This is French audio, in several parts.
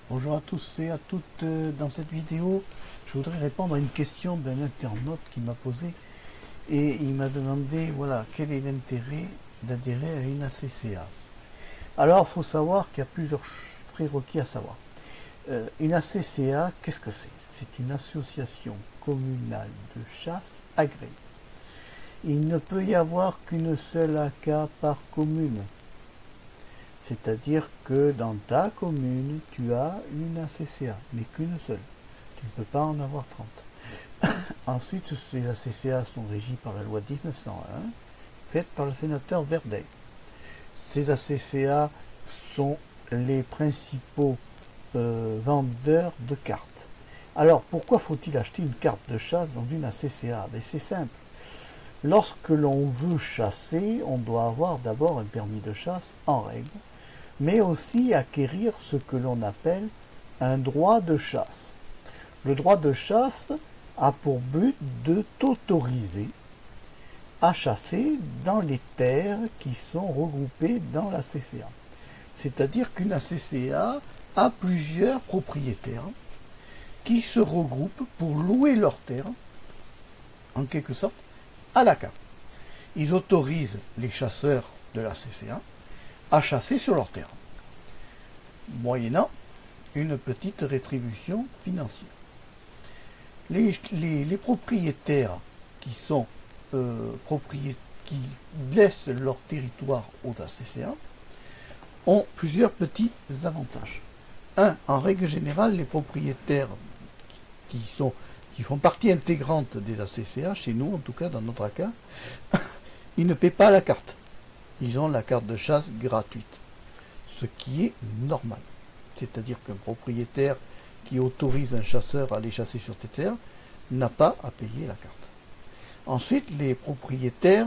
Bonjour à tous et à toutes. Dans cette vidéo, je voudrais répondre à une question d'un internaute qui m'a posé et il m'a demandé voilà, quel est l'intérêt d'adhérer à une ACCA. Alors, il faut savoir qu'il y a plusieurs prérequis à savoir. Une ACCA, qu'est-ce que c'est? C'est une association communale de chasse agréée. Il ne peut y avoir qu'une seule AK par commune. C'est-à-dire que dans ta commune, tu as une ACCA, mais qu'une seule. Tu ne peux pas en avoir 30. Ensuite, ces ACCA sont régies par la loi 1901, faite par le sénateur Verdet. Ces ACCA sont les principaux vendeurs de cartes. Alors, pourquoi faut-il acheter une carte de chasse dans une ACCA? Ben, c'est simple. Lorsque l'on veut chasser, on doit avoir d'abord un permis de chasse en règle, mais aussi acquérir ce que l'on appelle un droit de chasse. Le droit de chasse a pour but de t'autoriser à chasser dans les terres qui sont regroupées dans la CCA. C'est-à-dire qu'une ACCA a plusieurs propriétaires qui se regroupent pour louer leurs terres, en quelque sorte, à la carte. Ils autorisent les chasseurs de la CCA à chasser sur leur terre, moyennant une petite rétribution financière. Les propriétaires qui sont qui laissent leur territoire aux ACCA ont plusieurs petits avantages. En règle générale, les propriétaires qui font partie intégrante des ACCA, chez nous en tout cas, dans notre cas, ils ne paient pas la carte. Ils ont la carte de chasse gratuite, ce qui est normal. C'est-à-dire qu'un propriétaire qui autorise un chasseur à aller chasser sur tes terres n'a pas à payer la carte. Ensuite, les propriétaires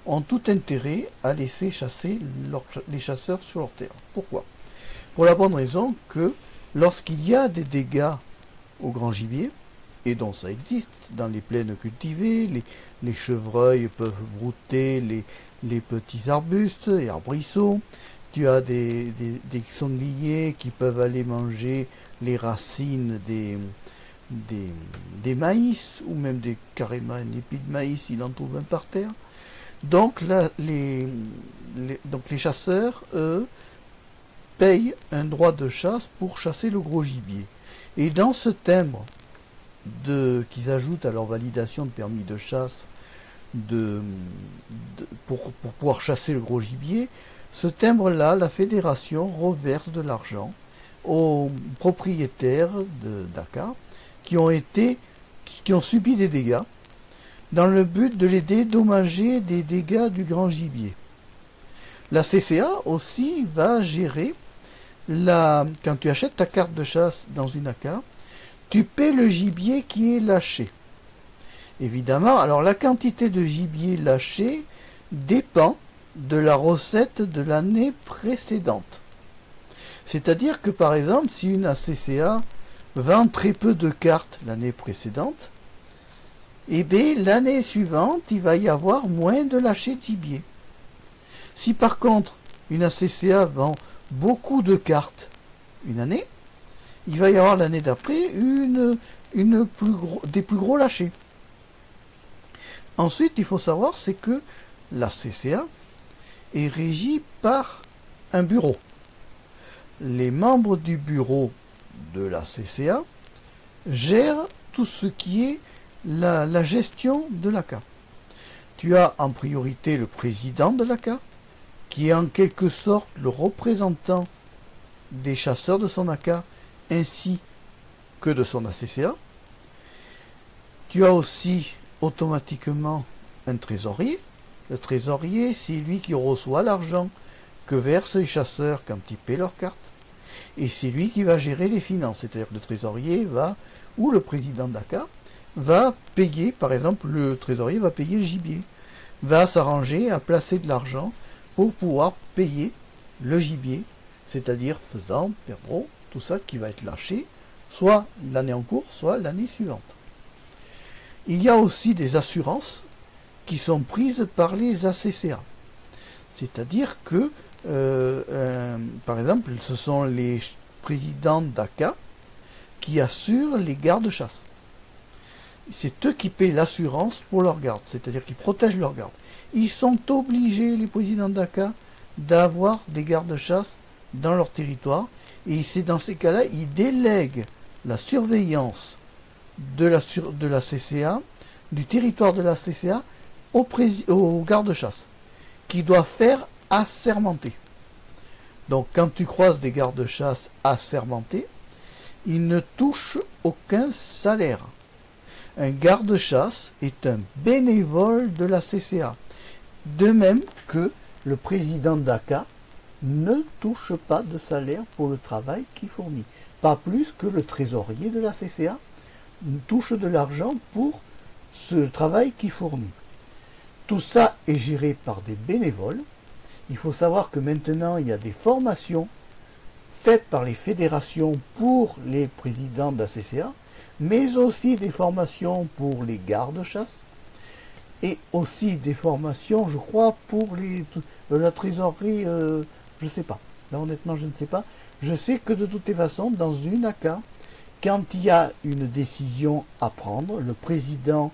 ont tout intérêt à laisser chasser les chasseurs sur leurs terres. Pourquoi? Pour la bonne raison que lorsqu'il y a des dégâts au grand gibier, et dont ça existe, dans les plaines cultivées, les chevreuils peuvent brouter les petits arbustes et arbrisseaux, tu as des sangliers qui peuvent aller manger les racines des maïs, ou même carrément un épi de maïs, il en trouve un par terre. Donc, les chasseurs, eux, payent un droit de chasse pour chasser le gros gibier. Et dans ce timbre qu'ils ajoutent à leur validation de permis de chasse pour pouvoir chasser le gros gibier, ce timbre-là, la fédération reverse de l'argent aux propriétaires de Dakar qui ont subi des dégâts dans le but de les dédommager des dégâts du grand gibier. La CCA aussi va gérer quand tu achètes ta carte de chasse dans une AK, tu paies le gibier qui est lâché. Évidemment, alors la quantité de gibier lâché dépend de la recette de l'année précédente. C'est-à-dire que par exemple, si une ACCA vend très peu de cartes l'année précédente, eh bien l'année suivante, il va y avoir moins de lâchés de gibier. Si par contre, une ACCA vend beaucoup de cartes une année, il va y avoir l'année d'après des plus gros lâchers. Ensuite, il faut savoir, c'est que la CCA est régie par un bureau. Les membres du bureau de la CCA gèrent tout ce qui est la gestion de l'AK. Tu as en priorité le président de l'AK, qui est en quelque sorte le représentant des chasseurs de son AK, ainsi que de son ACCA. Tu as aussi automatiquement un trésorier. Le trésorier, c'est lui qui reçoit l'argent que versent les chasseurs quand ils paient leurs cartes. Et c'est lui qui va gérer les finances. C'est-à-dire que le trésorier ou le président d'AK va payer, par exemple, le trésorier va payer le gibier, va s'arranger à placer de l'argent pour pouvoir payer le gibier, c'est-à-dire faisan, perdreau, tout ça qui va être lâché, soit l'année en cours, soit l'année suivante. Il y a aussi des assurances qui sont prises par les ACCA. C'est-à-dire que, par exemple, ce sont présidents d'ACA qui assurent les gardes-chasse. C'est eux qui paient l'assurance pour leurs gardes, c'est-à-dire qu'ils protègent leurs gardes. Ils sont obligés, les présidents d'ACA, d'avoir des gardes-chasse dans leur territoire, et c'est dans ces cas-là, ils délèguent la surveillance de la CCA, du territoire de la CCA, au garde-chasse, qui doit faire assermenter. Donc quand tu croises des gardes-chasse assermentés, ils ne touchent aucun salaire. Un garde-chasse est un bénévole de la CCA. De même que le président d'ACA ne touche pas de salaire pour le travail qu'il fournit. Pas plus que le trésorier de la CCA touche de l'argent pour ce travail qu'il fournit. Tout ça est géré par des bénévoles. Il faut savoir que maintenant, il y a des formations faites par les fédérations pour les présidents de la CCA, mais aussi des formations pour les gardes-chasse, et aussi des formations, je crois, pour la trésorerie, je ne sais pas. Là, honnêtement, je ne sais pas. Je sais que de toutes les façons, dans une ACA, quand il y a une décision à prendre, le président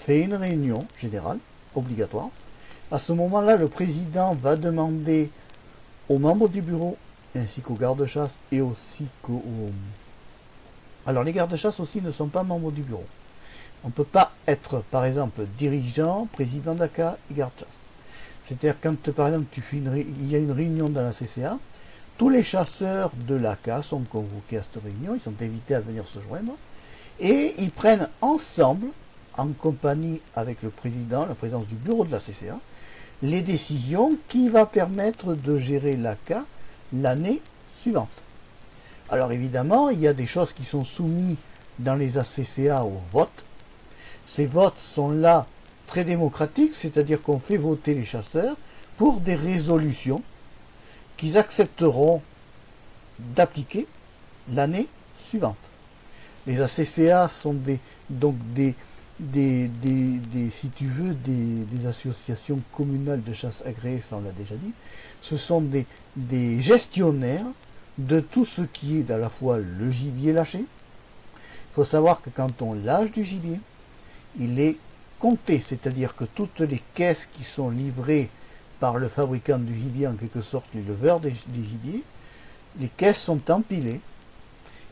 fait une réunion générale, obligatoire. À ce moment-là, le président va demander aux membres du bureau, ainsi qu'aux gardes-chasse, et aussi qu'aux... Alors, les gardes-chasse aussi ne sont pas membres du bureau. On ne peut pas être, par exemple, dirigeant, président d'ACA et garde-chasse. C'est-à-dire quand, par exemple, il y a une réunion dans la CCA, tous les chasseurs de l'ACA sont convoqués à cette réunion, ils sont invités à venir se joindre, et ils prennent ensemble, en compagnie avec le président, la présidence du bureau de la CCA, les décisions qui vont permettre de gérer l'ACA l'année suivante. Alors évidemment, il y a des choses qui sont soumises dans les ACCA au vote. Ces votes sont là très démocratiques, c'est-à-dire qu'on fait voter les chasseurs pour des résolutions qu'ils accepteront d'appliquer l'année suivante. Les ACCA sont si tu veux, des associations communales de chasse agréées, ça on l'a déjà dit. Ce sont des gestionnaires de tout ce qui est à la fois le gibier lâché. Il faut savoir que quand on lâche du gibier, il est compté, c'est-à-dire que toutes les caisses qui sont livrées par le fabricant du gibier, en quelque sorte les leveurs des gibiers, les caisses sont empilées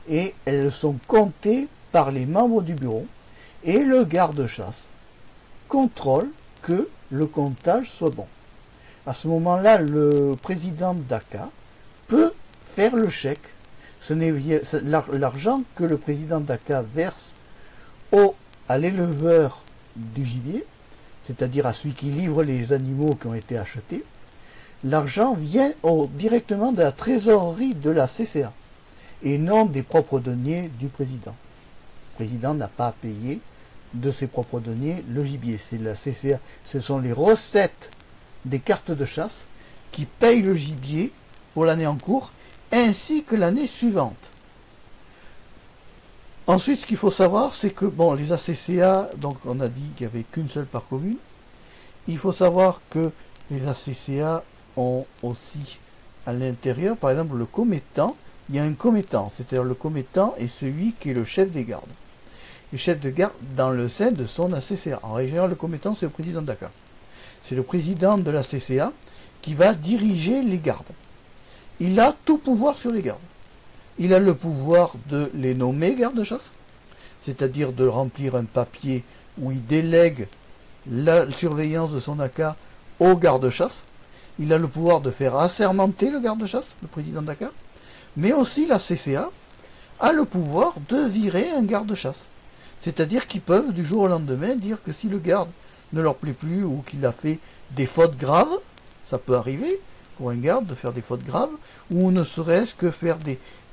et elles sont comptées par les membres du bureau, et le garde-chasse contrôle que le comptage soit bon. À ce moment-là, le président d'ACA peut faire le chèque. Ce n'est l'argent que le président d'ACA verse à l'éleveur du gibier, c'est-à-dire à celui qui livre les animaux qui ont été achetés. L'argent vient directement de la trésorerie de la CCA et non des propres deniers du président. Le président n'a pas à payer de ses propres deniers le gibier. C'est la CCA, ce sont les recettes des cartes de chasse qui payent le gibier pour l'année en cours ainsi que l'année suivante. Ensuite, ce qu'il faut savoir, c'est que bon, les ACCA, donc on a dit qu'il n'y avait qu'une seule par commune. Il faut savoir que les ACCA ont aussi à l'intérieur, par exemple, le commettant. Il y a un commettant, c'est-à-dire le commettant est celui qui est le chef des gardes. Le chef de garde dans le sein de son ACCA. En règle générale, le commettant, c'est le président d'ACA. C'est le président de la CCA qui va diriger les gardes. Il a tout pouvoir sur les gardes. Il a le pouvoir de les nommer gardes-chasse, c'est-à-dire de remplir un papier où il délègue la surveillance de son ACA au garde-chasse. Il a le pouvoir de faire assermenter le garde-chasse, le président d'ACA, mais aussi la CCA a le pouvoir de virer un garde-chasse. C'est-à-dire qu'ils peuvent du jour au lendemain dire que si le garde ne leur plaît plus ou qu'il a fait des fautes graves, ça peut arriver pour un garde de faire des fautes graves, ou ne serait-ce que faire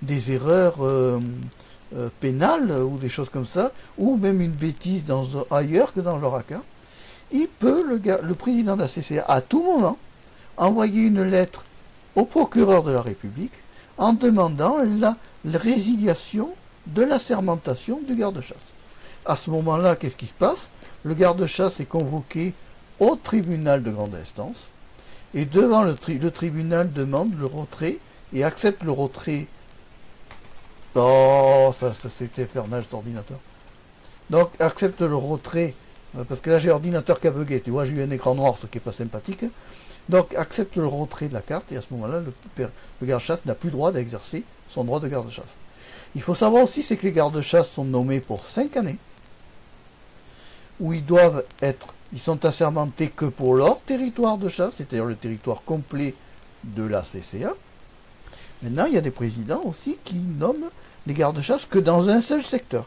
des erreurs pénales ou des choses comme ça, ou même une bêtise ailleurs que dans leur ACA, il peut, le président de la CCA, à tout moment, envoyer une lettre au procureur de la République en demandant la résiliation de l'assermentation du garde-chasse. À ce moment-là, qu'est-ce qui se passe? Le garde-chasse est convoqué au tribunal de grande instance, et devant le tribunal demande le retrait et accepte le retrait Oh, ça c'est infernal cet ordinateur. Donc accepte le retrait, parce que là j'ai l'ordinateur qui a bugué, tu vois, j'ai eu un écran noir, ce qui n'est pas sympathique. Donc accepte le retrait de la carte, et à ce moment-là, le garde-chasse n'a plus droit d'exercer son droit de garde-chasse. Il faut savoir aussi, c'est que les gardes-chasse sont nommés pour 5 années, où ils sont assermentés que pour leur territoire de chasse, c'est-à-dire le territoire complet de la CCA. Maintenant, il y a des présidents aussi qui nomment les gardes-chasse que dans un seul secteur.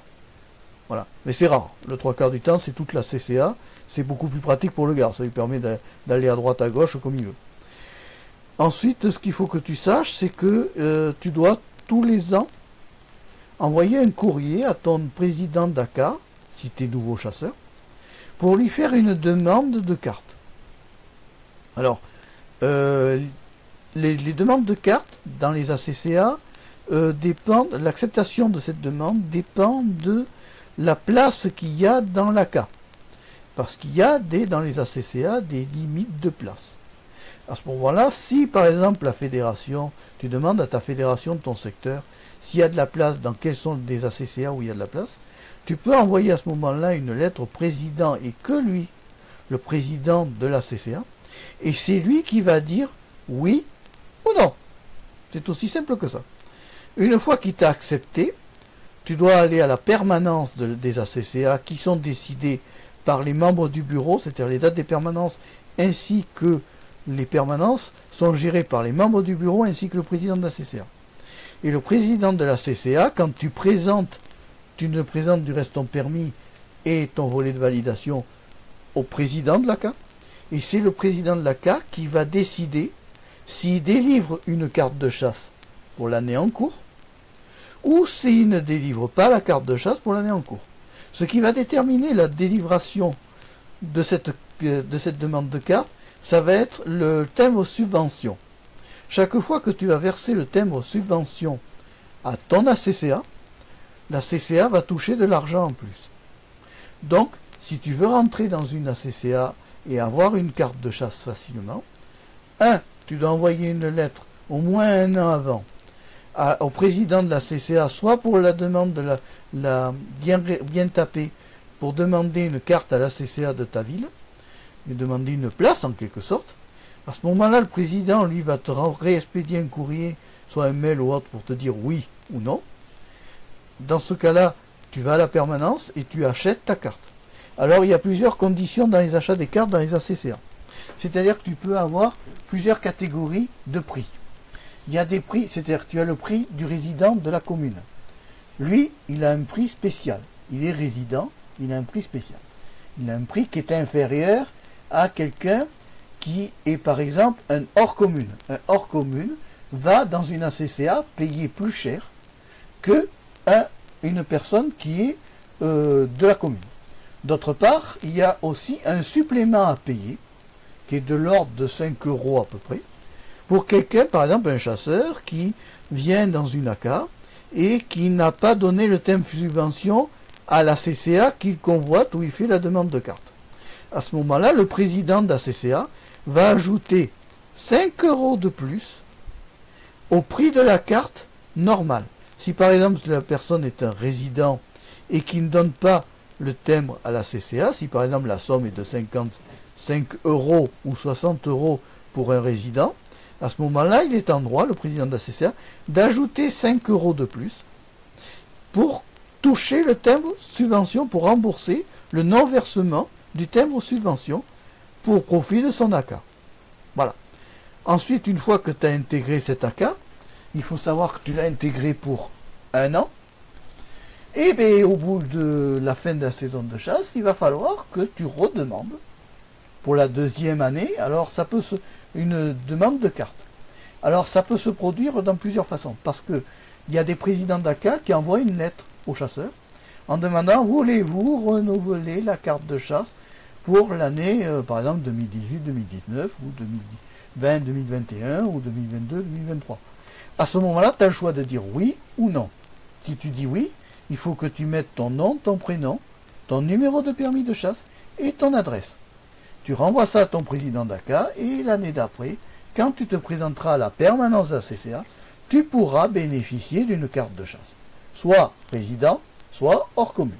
Voilà. Mais c'est rare. Le 3/4 du temps, c'est toute la CCA. C'est beaucoup plus pratique pour le garde. Ça lui permet d'aller à droite, à gauche, comme il veut. Ensuite, ce qu'il faut que tu saches, c'est que tu dois tous les ans envoyer un courrier à ton président d'ACA, si tu es nouveau chasseur, pour lui faire une demande de carte. Alors, les demandes de cartes dans les ACCA dépendent, l'acceptation de cette demande dépend de la place qu'il y a dans l'ACA. Parce qu'il y a dans les ACCA des limites de place. À ce moment-là, si par exemple la fédération, tu demandes à ta fédération de ton secteur s'il y a de la place, dans quels sont des ACCA où il y a de la place, tu peux envoyer à ce moment-là une lettre au président et que lui, le président de la CCA, et c'est lui qui va dire oui ou non. C'est aussi simple que ça. Une fois qu'il t'a accepté, tu dois aller à la permanence des ACCA qui sont décidées par les membres du bureau, c'est-à-dire les dates des permanences, ainsi que les permanences sont gérées par les membres du bureau ainsi que le président de la CCA. Et le président de la CCA, quand tu ne présentes du reste ton permis et ton volet de validation au président de l'ACA, et c'est le président de l'ACA qui va décider s'il délivre une carte de chasse pour l'année en cours, ou s'il ne délivre pas la carte de chasse pour l'année en cours. Ce qui va déterminer la délivration de cette demande de carte, ça va être le timbre subvention. Chaque fois que tu vas verser le timbre subvention à ton ACCA, la CCA va toucher de l'argent en plus. Donc, si tu veux rentrer dans une ACCA et avoir une carte de chasse facilement, tu dois envoyer une lettre au moins 1 an avant au président de la CCA, soit pour la demande de bien tapée, pour demander une carte à la CCA de ta ville, et demander une place en quelque sorte. À ce moment-là, le président, lui, va te réexpédier un courrier, soit un mail ou autre, pour te dire oui ou non. Dans ce cas-là, tu vas à la permanence et tu achètes ta carte. Alors, il y a plusieurs conditions dans les achats des cartes dans les ACCA. C'est-à-dire que tu peux avoir plusieurs catégories de prix. Il y a des prix, c'est-à-dire que tu as le prix du résident de la commune. Lui, il a un prix spécial. Il est résident, il a un prix spécial. Il a un prix qui est inférieur à quelqu'un qui est par exemple un hors commune. Un hors commune va dans une ACCA payer plus cher que une personne qui est de la commune. D'autre part, il y a aussi un supplément à payer qui est de l'ordre de 5 € à peu près pour quelqu'un, par exemple un chasseur qui vient dans une ACA et qui n'a pas donné le thème subvention à la CCA qu'il convoite où il fait la demande de carte. À ce moment-là, le président de la CCA va ajouter 5 € de plus au prix de la carte normale. Si par exemple la personne est un résident et qui ne donne pas le timbre à la CCA, si par exemple la somme est de 55 € ou 60 € pour un résident, à ce moment-là, il est en droit, le président de la CCA, d'ajouter 5 € de plus pour toucher le timbre subvention, pour rembourser le non-versement du timbre subvention pour profit de son ACA. Voilà. Ensuite, une fois que tu as intégré cet ACA, il faut savoir que tu l'as intégré pour 1 an. Et bien, au bout de la fin de la saison de chasse, il va falloir que tu redemandes pour la 2e année. Alors, ça peut une demande de carte. Alors, ça peut se produire dans plusieurs façons. Parce que il y a des présidents d'ACA qui envoient une lettre aux chasseurs en demandant: voulez-vous renouveler la carte de chasse pour l'année, par exemple, 2018-2019 ou 2020-2021 ou 2022-2023. À ce moment-là, tu as le choix de dire oui ou non. Si tu dis oui, il faut que tu mettes ton nom, ton prénom, ton numéro de permis de chasse et ton adresse. Tu renvoies ça à ton président d'ACA et l'année d'après, quand tu te présenteras à la permanence de la CCA, tu pourras bénéficier d'une carte de chasse. soit résident, soit hors commune.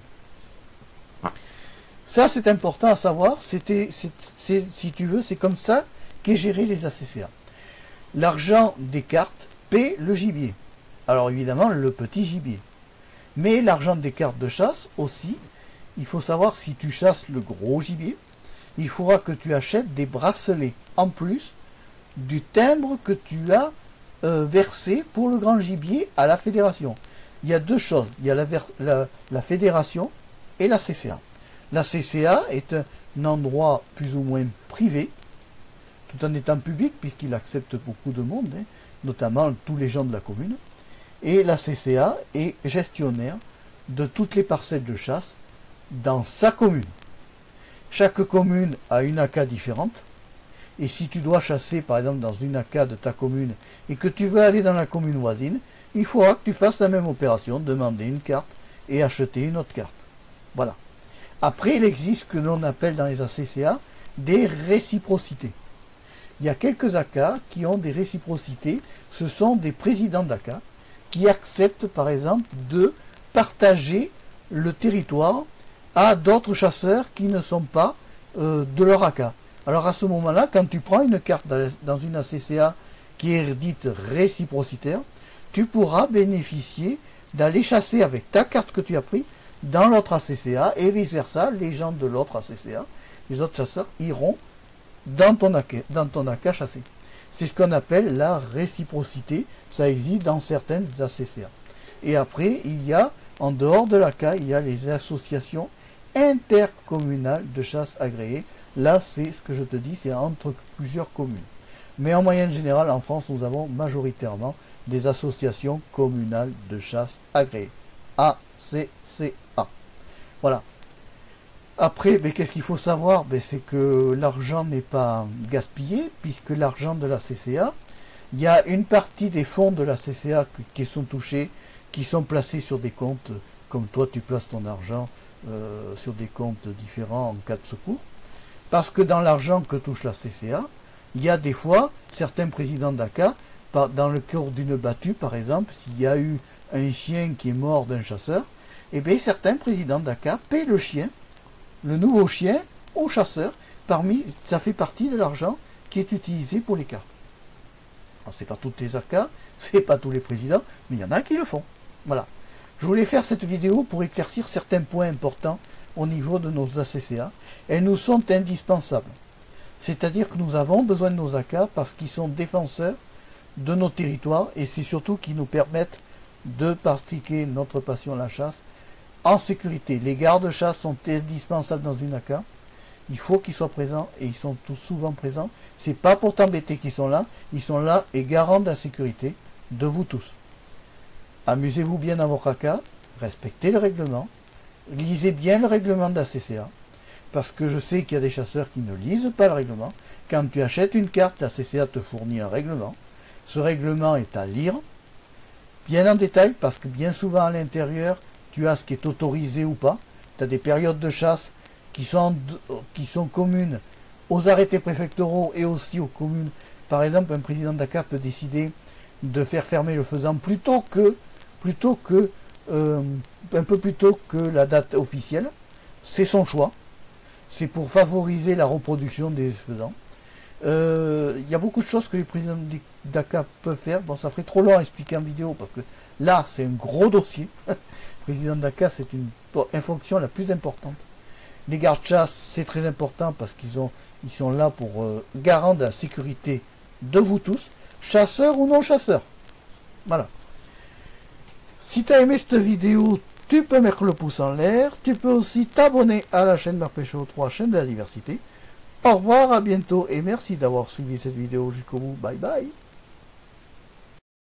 Ça, c'est important à savoir. Si tu veux, c'est comme ça qu'est géré les ACCA. L'argent des cartes paie le gibier. Alors évidemment, le petit gibier. Mais l'argent des cartes de chasse aussi, il faut savoir si tu chasses le gros gibier, il faudra que tu achètes des bracelets en plus du timbre que tu as versé pour le grand gibier à la fédération. Il y a deux choses. Il y a la fédération et la CCA. La CCA est un endroit plus ou moins privé, tout en étant public, puisqu'il accepte beaucoup de monde, hein, notamment tous les gens de la commune. Et la CCA est gestionnaire de toutes les parcelles de chasse dans sa commune. Chaque commune a une AK différente. Et si tu dois chasser, par exemple, dans une AK de ta commune, et que tu veux aller dans la commune voisine, il faudra que tu fasses la même opération, demander une carte et acheter une autre carte. Voilà. Après, il existe ce que l'on appelle dans les ACCA des réciprocités. Il y a quelques AK qui ont des réciprocités. Ce sont des présidents d'AK qui acceptent, par exemple, de partager le territoire à d'autres chasseurs qui ne sont pas de leur AK. Alors à ce moment-là, quand tu prends une carte dans une ACCA qui est dite réciprocitaire, tu pourras bénéficier d'aller chasser avec ta carte que tu as prise dans l'autre ACCA et vice-versa, les gens de l'autre ACCA, les autres chasseurs iront dans ton AK chassé. C'est ce qu'on appelle la réciprocité, ça existe dans certaines ACCA. Et après, il y a, en dehors de l'AK, il y a les associations intercommunales de chasse agréées. Là, c'est ce que je te dis, c'est entre plusieurs communes. Mais en moyenne générale, en France, nous avons majoritairement des associations communales de chasse agréées. ACCA. Voilà. Après, qu'est-ce qu'il faut savoir? C'est que l'argent n'est pas gaspillé, puisque l'argent de la CCA, il y a une partie des fonds de la CCA qui sont touchés, qui sont placés sur des comptes, comme toi tu places ton argent sur des comptes différents en cas de secours. Parce que dans l'argent que touche la CCA, il y a des fois, certains présidents d'AK, dans le cours d'une battue par exemple, s'il y a eu un chien qui est mort d'un chasseur, et bien certains présidents d'AK paient le chien, le nouveau chien, au chasseur, ça fait partie de l'argent qui est utilisé pour les cartes. Alors c'est pas toutes les AK, c'est pas tous les présidents, mais il y en a qui le font. Voilà. Je voulais faire cette vidéo pour éclaircir certains points importants au niveau de nos ACCA. Elles nous sont indispensables. C'est-à-dire que nous avons besoin de nos AK parce qu'ils sont défenseurs de nos territoires et c'est surtout qu'ils nous permettent de pratiquer notre passion, la chasse, en sécurité. Les gardes-chasse sont indispensables dans une AK. Il faut qu'ils soient présents et ils sont tous souvent présents. C'est pas pour t'embêter qu'ils sont là. Ils sont là et garants de la sécurité de vous tous. Amusez-vous bien dans votre AK. Respectez le règlement. Lisez bien le règlement de la CCA. Parce que je sais qu'il y a des chasseurs qui ne lisent pas le règlement. Quand tu achètes une carte, la CCA te fournit un règlement. Ce règlement est à lire bien en détail parce que bien souvent à l'intérieur, tu as ce qui est autorisé ou pas. Tu as des périodes de chasse qui sont communes aux arrêtés préfectoraux et aussi aux communes. Par exemple, un président d'AK peut décider de faire fermer le faisan un peu plus tôt que la date officielle. C'est son choix. C'est pour favoriser la reproduction des faisans. Il y a beaucoup de choses que les présidents d'AK peuvent faire. Bon, ça ferait trop long à expliquer en vidéo parce que là, c'est un gros dossier. Le président d'AK, c'est une fonction la plus importante. Les gardes-chasse, c'est très important parce ils sont là pour garant de la sécurité de vous tous, chasseurs ou non chasseurs. Voilà. Si tu as aimé cette vidéo, tu peux mettre le pouce en l'air. Tu peux aussi t'abonner à la chaîne Marpécho 3, chaîne de la diversité. Au revoir, à bientôt et merci d'avoir suivi cette vidéo jusqu'au bout. Bye bye.